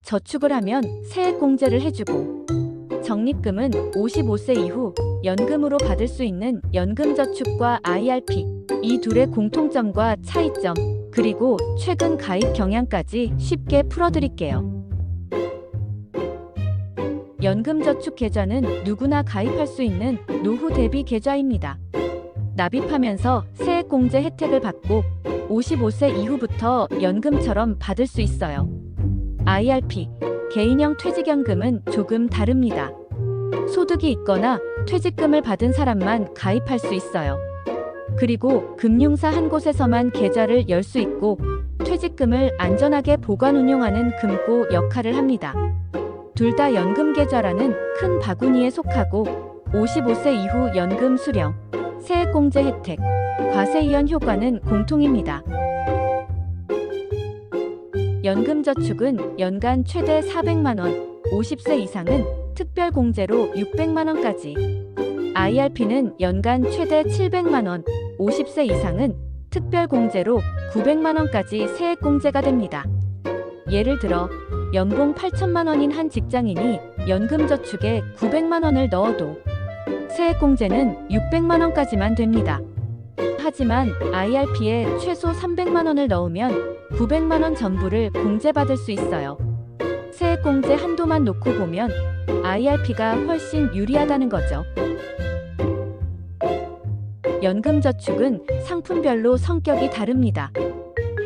저축을 하면 세액공제를 해주고, 적립금은 55세 이후 연금으로 받을 수 있는 연금저축과 IRP, 이 둘의 공통점과 차이점, 그리고 최근 가입 경향까지 쉽게 풀어드릴게요. 연금저축 계좌는 누구나 가입할 수 있는 노후 대비 계좌입니다. 납입하면서 세액공제 혜택을 받고 55세 이후부터 연금처럼 받을 수 있어요. IRP, 개인형 퇴직연금은 조금 다릅니다. 소득이 있거나 퇴직금을 받은 사람만 가입할 수 있어요. 그리고 금융사 한 곳에서만 계좌를 열 수 있고 퇴직금을 안전하게 보관 운용하는 금고 역할을 합니다. 둘 다 연금계좌라는 큰 바구니에 속하고 55세 이후 연금 수령, 세액공제 혜택, 과세이연 효과는 공통입니다. 연금저축은 연간 최대 400만원, 50세 이상은 특별공제로 600만원까지, IRP는 연간 최대 700만원, 50세 이상은 특별공제로 900만원까지 세액공제가 됩니다. 예를 들어 연봉 8천만원인 한 직장인이 연금저축에 900만원을 넣어도 세액공제는 600만원까지만 됩니다. 하지만 IRP에 최소 300만원을 넣으면 900만원 전부를 공제받을 수 있어요. 세액공제 한도만 놓고 보면 IRP가 훨씬 유리하다는 거죠. 연금저축은 상품별로 성격이 다릅니다.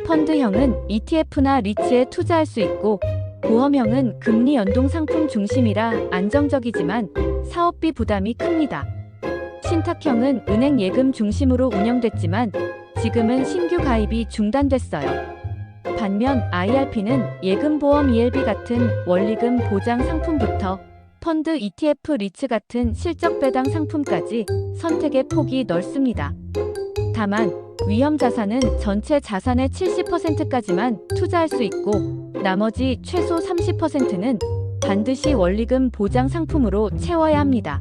펀드형은 ETF나 리츠에 투자할 수 있고, 보험형은 금리 연동 상품 중심이라 안정적이지만 사업비 부담이 큽니다. 신탁형은 은행 예금 중심으로 운영됐지만 지금은 신규 가입이 중단됐어요. 반면 IRP는 예금보험 ELB 같은 원리금 보장 상품부터 펀드 ETF 리츠 같은 실적 배당 상품까지 선택의 폭이 넓습니다. 다만 위험자산은 전체 자산의 70%까지만 투자할 수 있고 나머지 최소 30%는 반드시 원리금 보장 상품으로 채워야 합니다.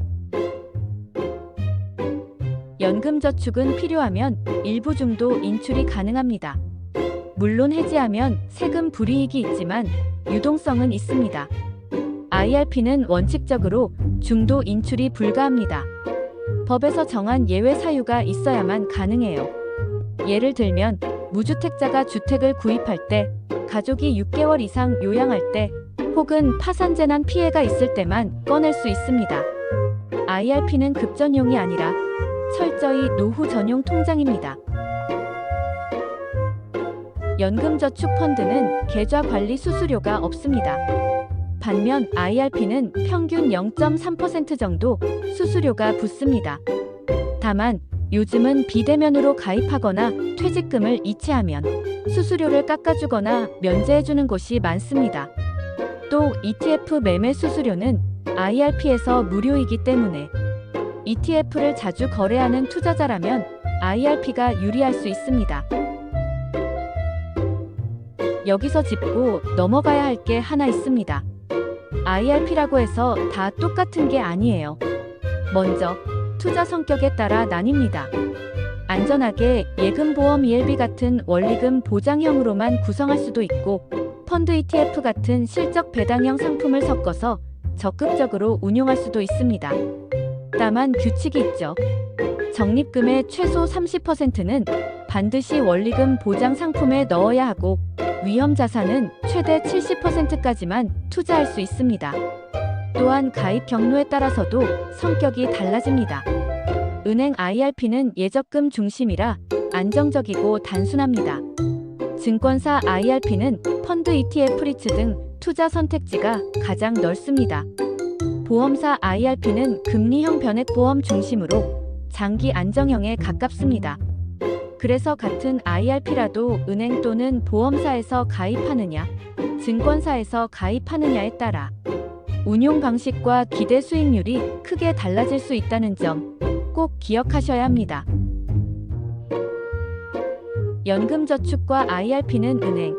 연금저축은 필요하면 일부 정도 인출이 가능합니다. 물론 해지하면 세금 불이익이 있지만 유동성은 있습니다. IRP는 원칙적으로 중도 인출이 불가합니다. 법에서 정한 예외 사유가 있어야만 가능해요. 예를 들면 무주택자가 주택을 구입할 때, 가족이 6개월 이상 요양할 때, 혹은 파산재난 피해가 있을 때만 꺼낼 수 있습니다. IRP는 급전용이 아니라 철저히 노후 전용 통장입니다. 연금저축펀드는 계좌 관리 수수료가 없습니다. 반면 IRP는 평균 0.3% 정도 수수료가 붙습니다. 다만 요즘은 비대면으로 가입하거나 퇴직금을 이체하면 수수료를 깎아주거나 면제해주는 곳이 많습니다. 또 ETF 매매 수수료는 IRP에서 무료이기 때문에 ETF를 자주 거래하는 투자자라면 IRP가 유리할 수 있습니다. 여기서 짚고 넘어가야 할 게 하나 있습니다. IRP라고 해서 다 똑같은 게 아니에요. 먼저 투자 성격에 따라 나뉩니다. 안전하게 예금보험 ELB 같은 원리금 보장형으로만 구성할 수도 있고, 펀드 ETF 같은 실적 배당형 상품을 섞어서 적극적으로 운용할 수도 있습니다. 다만 규칙이 있죠. 적립금의 최소 30%는 반드시 원리금 보장 상품에 넣어야 하고, 위험자산은 최대 70%까지만 투자할 수 있습니다. 또한 가입 경로에 따라서도 성격이 달라집니다. 은행 IRP는 예적금 중심이라 안정적이고 단순합니다. 증권사 IRP는 펀드 ETF 리츠 등 투자 선택지가 가장 넓습니다. 보험사 IRP는 금리형 변액보험 중심으로 장기 안정형에 가깝습니다. 그래서 같은 IRP라도 은행 또는 보험사에서 가입하느냐, 증권사에서 가입하느냐에 따라 운용 방식과 기대 수익률이 크게 달라질 수 있다는 점 꼭 기억하셔야 합니다. 연금저축과 IRP는 은행,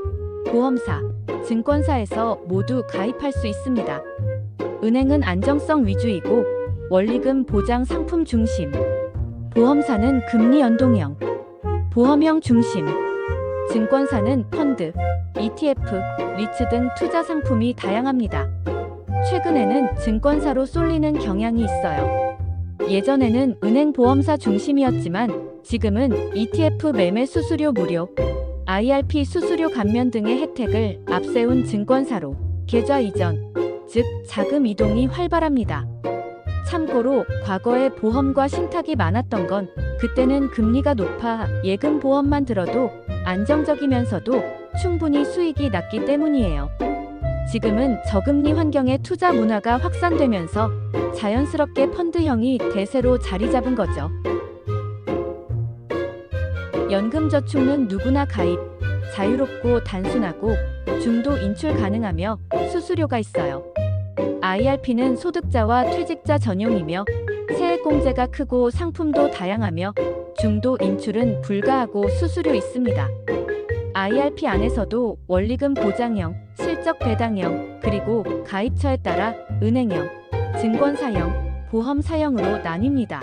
보험사, 증권사에서 모두 가입할 수 있습니다. 은행은 안정성 위주이고 원리금 보장 상품 중심, 보험사는 금리 연동형, 보험형 중심, 증권사는 펀드, ETF, 리츠 등 투자 상품이 다양합니다. 최근에는 증권사로 쏠리는 경향이 있어요. 예전에는 은행 보험사 중심이었지만 지금은 ETF 매매 수수료 무료, IRP 수수료 감면 등의 혜택을 앞세운 증권사로 계좌 이전, 즉 자금 이동이 활발합니다. 참고로 과거에 보험과 신탁이 많았던 건 그때는 금리가 높아 예금 보험만 들어도 안정적이면서도 충분히 수익이 났기 때문이에요. 지금은 저금리 환경의 투자 문화가 확산되면서 자연스럽게 펀드형이 대세로 자리 잡은 거죠. 연금저축은 누구나 가입, 자유롭고 단순하고 중도 인출 가능하며 수수료가 있어요. IRP는 소득자와 퇴직자 전용이며 세액공제가 크고 상품도 다양하며 중도 인출은 불가하고 수수료 있습니다. IRP 안에서도 원리금 보장형, 실적 배당형, 그리고 가입처에 따라 은행형, 증권사형, 보험사형으로 나뉩니다.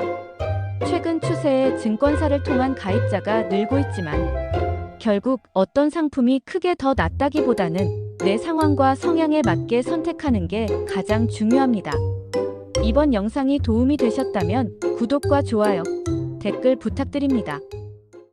최근 추세에 증권사를 통한 가입자가 늘고 있지만 결국 어떤 상품이 크게 더 낫다기보다는 내 상황과 성향에 맞게 선택하는 게 가장 중요합니다. 이번 영상이 도움이 되셨다면 구독과 좋아요, 댓글 부탁드립니다.